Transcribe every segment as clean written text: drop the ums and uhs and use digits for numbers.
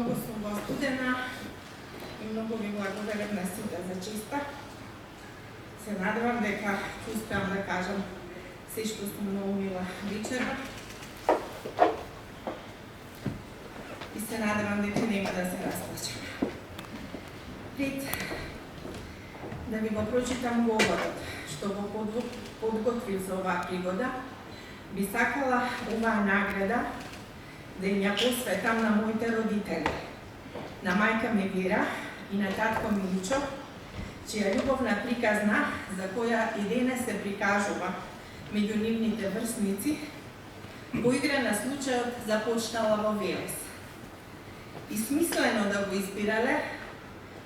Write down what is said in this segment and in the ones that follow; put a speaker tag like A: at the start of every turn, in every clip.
A: Многу сум возбудена и многу ви благодарам на сите за честа. Се надевам дека успеам да кажам се што сум наумила вечерва. И се надевам дека нема да се расплачам. Пред да ви го прочитам говорот што го подготвив за оваа пригода, би сакала оваа награда да ја посветам на моите родители, на мајка ми Вера и на татко Милчо, чија љубовна приказна, за која и денес се прикажува меѓу нивните врсници, по игра на случајот започнала во Велес. И смислено да го избирале,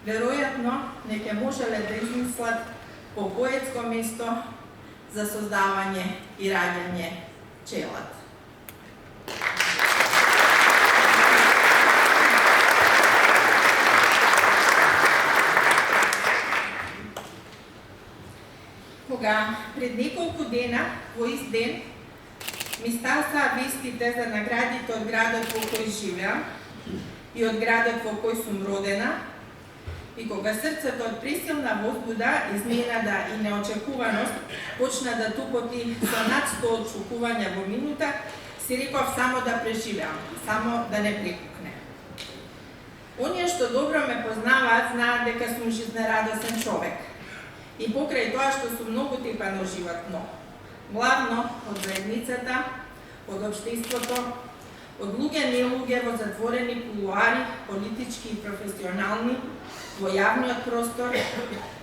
A: веројатно не ќе можеле да измислат по поетско место за создавање и раѓање челат. Кога пред неколку дена, во ист ден, ми стасаа вестите за наградите од градот во кој живеам и од градот во кој сум родена, и кога срцето од пресилна возбуда, изненада и неочекуваност почна да тупоти со над 100 отшукувања во минута, си реков само да преживеам, само да не прекукне. Оние што добро ме познаваат знаат дека сум жизнерадосен човек. И покрај тоа што сум многу типан во животно, главно од заедницата, од општеството, од луѓе-нелуѓе во затворени кулуари, политички и професионални, во јавниот простор,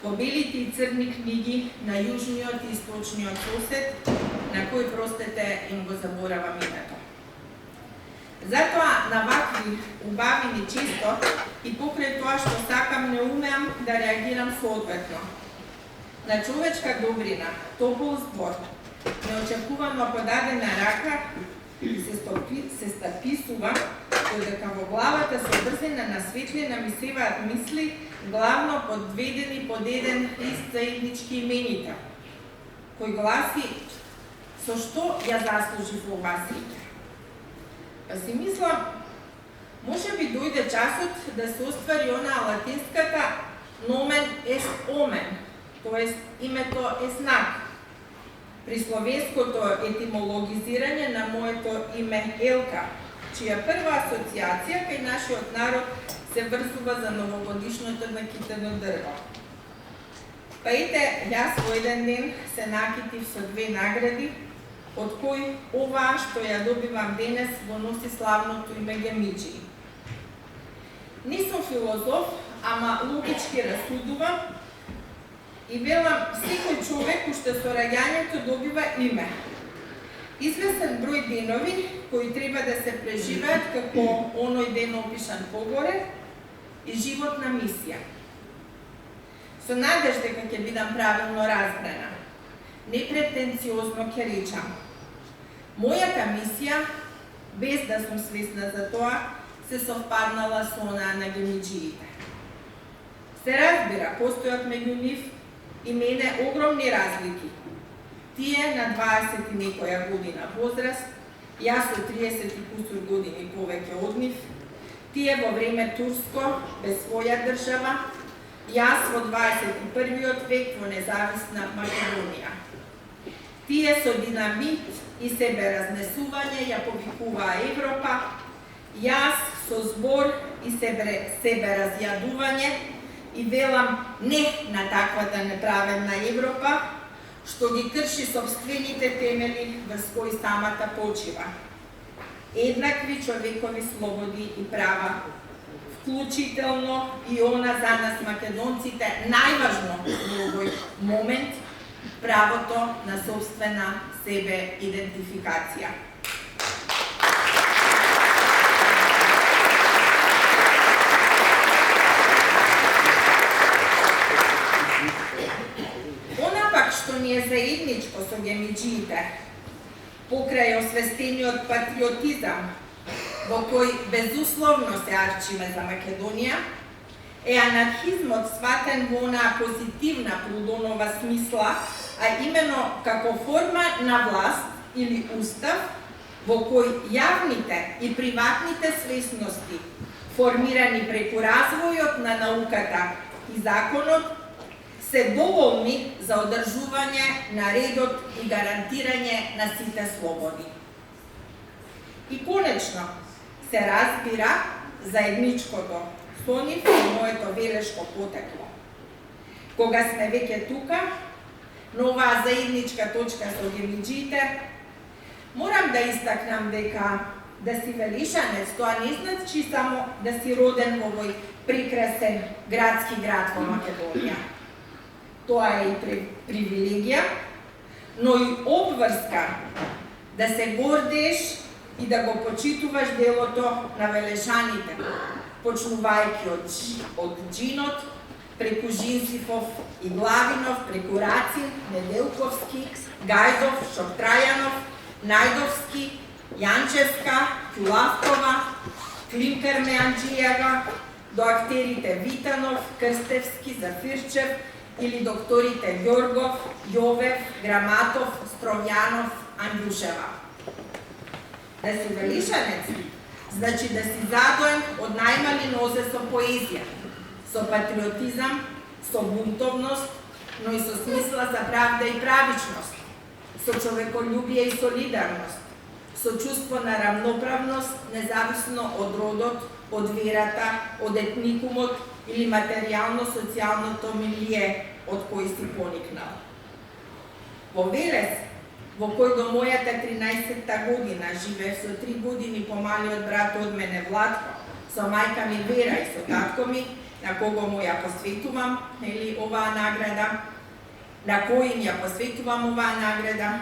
A: во белите и црни книги на јужниот и источниот сосед, на кој простете им го заборавам името. Затоа на вакви убавини често и покрај тоа што сакам не умеам да реагирам соодветно. На човечка добрина, топол збор, неочекувано подадена рака се стаписува, додека во главата со брзина на светлина ми севаат мисли, главно подведени под еден лист заеднички имените, кој гласи со што ја заслужив оваа среќа. Па си мислам, може би дојде часот да се оствари онаа латинската nomen est omen, тоест името е знак. При словенското етимологизирање на моето име Елка, чија прва асоциација кај нашиот народ се врзува за новогодишното накитено дрво. Па ете, јас во еден ден се накитив со 2 награди, од кои оваа што ја добивам денес го носи славното име Гемиџи. Не сум филозоф, ама логички расудувам и велам, секој човек уште со раѓањето добива име. Известен број денови кои треба да се преживеат како оној ден опишан погоре и животна мисија. Со надеж дека ќе бидам правилно разбрана, непретенциозно ќе речам. Мојата мисија, без да сум свесна за тоа, се совпаднала со онаа на гемиџиите. Се разбира, постојат меѓу нив и мене огромни разлики. Тие на 20 и некоја година возраст, јас со 30 и кусур години повеќе од нив, тие во време турско, без своја држава, јас во 21. век во независна Македонија. Тие со динамит и себе разнесување ја повикуваа Европа, јас со збор и себе разјадување и велам не на таквата неправедна Европа, што ги крши собствените темели врз кои самата почива. Еднакви човекови слободи и права, вклучително и она за нас македонците најважно во овој момент, правото на собствена себе идентификација. Што ни е заедничко со гемиџиите, покрај освестениот патриотизам, во кој безусловно се арчиме за Македонија, е анархизмот сватен во онаа позитивна Плудонова смисла, а именно како форма на власт или устав, во кој јавните и приватните свесности формирани преку развојот на науката и законот, се доволни за одржување на редот и гарантирање на сите слободи. И конечно, се разбира заедничкото со нив и моето велешко потекло. Кога сме веќе тука, на оваа заедничка точка со гемиџиите, морам да истакнам дека да си велишанец, тоа не значи само да си роден во овој прекрасен градски град во Македонија. Тоа е и привилегија, но и обврска да се гордееш и да го почитуваш делото на велешаните, почнувајќи од Джинот, преку Жинсифов и Главинов, преку Рацин, Неделковски, Гајдов, Шоптрајанов, Најдовски, Јанчевска, Кјулавкова, Клинкер Меанџијева, до актерите Витанов, Крстевски, Зафирчев или докторите Ѓоргов, Јовев, Граматов, Стровјанов, Андјушева. Да си велишанец, значи да си задоен од најмали нозе со поезија, со патриотизам, со бунтовност, но и со смисла за правда и правичност, со човеколюбие и солидарност, со чувство на рамноправност, независно од родот, од верата, од етникумот или материјално-социјалното милие од кој си поникнал. Во Велес, во кој до мојата 13-та година живеев со 3 години помалиот брат од мене Владко, со мајка ми Вера и со татко ми, на кого му ја посветувам, или оваа награда, на кој им ја посветувам оваа награда,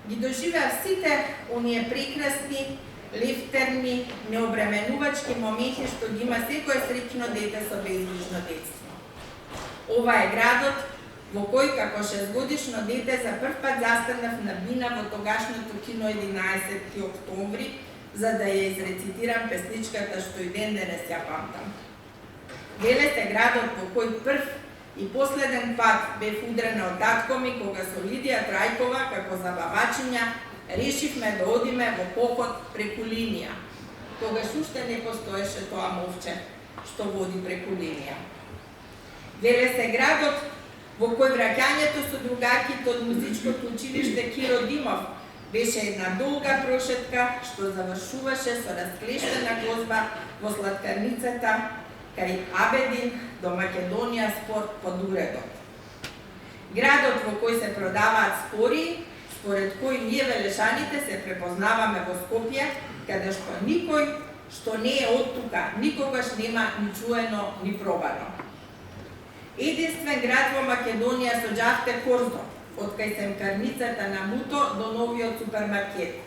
A: ги доживеав сите оние прекрасни, лефтерни, необременувачки моменти што ги има секој среќно дете со безгрижно детство. Ова е градот во кој како 6-годишно дете за прв пат застанав на бина во тогашното кино 11 октомври, за да ја изрецитирам песничката што и ден денес ја памтам. Велес е градот во кој прв и последен пат бев удрена од татко ми кога со Лидија Трајкова како забавачиња решивме да одиме во поход преку линија. Тогаш уште не постоеше тоа мовче што води преку линија. Велес е градот во кој враќањето со другарките од музичкото училиште Киро Димов беше една долга прошетка што завршуваше со расклештена гозба во сладкарницата кај Абедин до Македонија спорт под уредот. Градот во кој се продаваат спори, според кој ние велешаните се препознаваме во Скопје, каде што никој што не е од тука никогаш нема ни чуено ни пробано. Единствен град во Македонија со џавте корзо, од кај семкарницата на Муто до новиот супермаркет,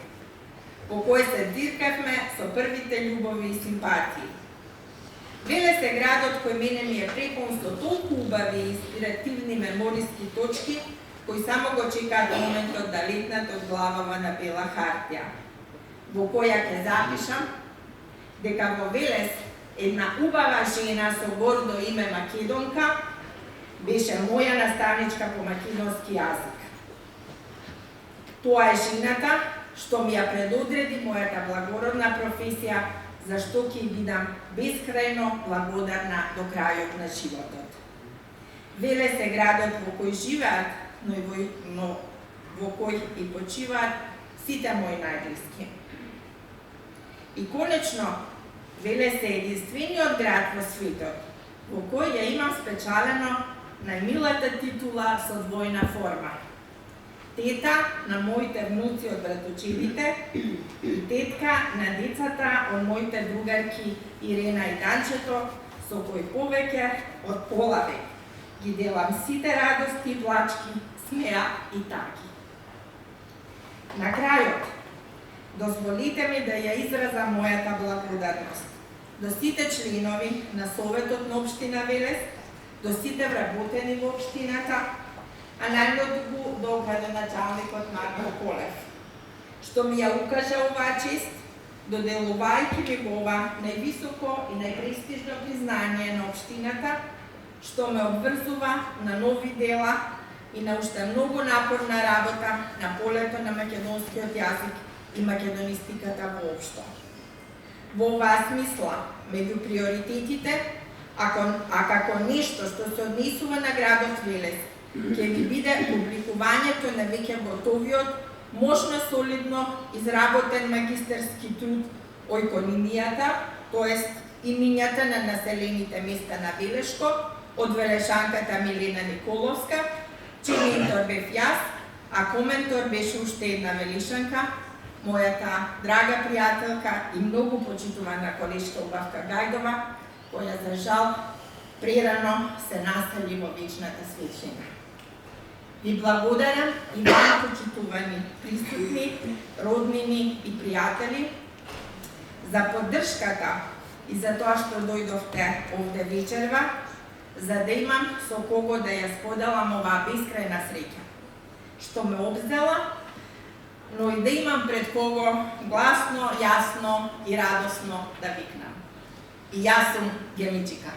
A: по кој се диркавме со првите љубови и симпатии. Велес е градот кој мене ми е препун со толку убави и инспиративни мемориски точки, кои само го чекаат моментот да летнат од главава на бела хартија, во која ќе запишам дека во Велес една убава жена со гордо име Македонка беше моја наставничка по македонски јазик. Тоа е жената што ми ја предодреди мојата благородна професија, за што ќе бидам бескрајно благодарна до крајот на животот. Велес е градот во кој живеат, но во кој и почиваат сите мои најблиски. И конечно, Велес е единствениот град во светот, во кој ја имам спечалено најмилата титула со двојна форма. Тета на моите внуци од братучедите и тетка на децата од моите другарки Ирена и Данчето, со кои повеќе од пола век ги делам сите радости, плачки, смеа и таки. На крајот, дозволите ми да ја изразам мојата благодарност до сите членови на Советот на Општина Велес, до сите вработени во општината, а најмногу до градоначалникот Марко Колев, што ми ја укажа оваа чест, доделувајќи ми го ова највисоко и најпрестижно признание на општината, што ме обврзува на нови дела и на уште многу напорна работа на полето на македонскиот јазик и македонистиката воопшто. Во оваа смисла, меѓу приоритетите, а како нешто што се однесува на градот Велес, ќе ви биде публикувањето на веќе готовиот, мощно солидно изработен магистерски труд о иконимијата, тоест имињата на населените места на Велешко, од велешанката Милена Николовска, чиј ментор бев јас, а коментор беше уште една велишанка, мојата драга пријателка и многу почитувана колешка Убавка Гајдова, која за жал прерано се насели во вечната светлина. Ви благодарам и вам, почитувани присутни, роднини и пријатели, за поддршката и за тоа што дојдовте овде вечерва, за да имам со кого да ја споделам оваа бескрајна среќа, што ме обзела, но и да имам пред кого гласно, јасно и радосно да викнам. И јас сум Гемичика.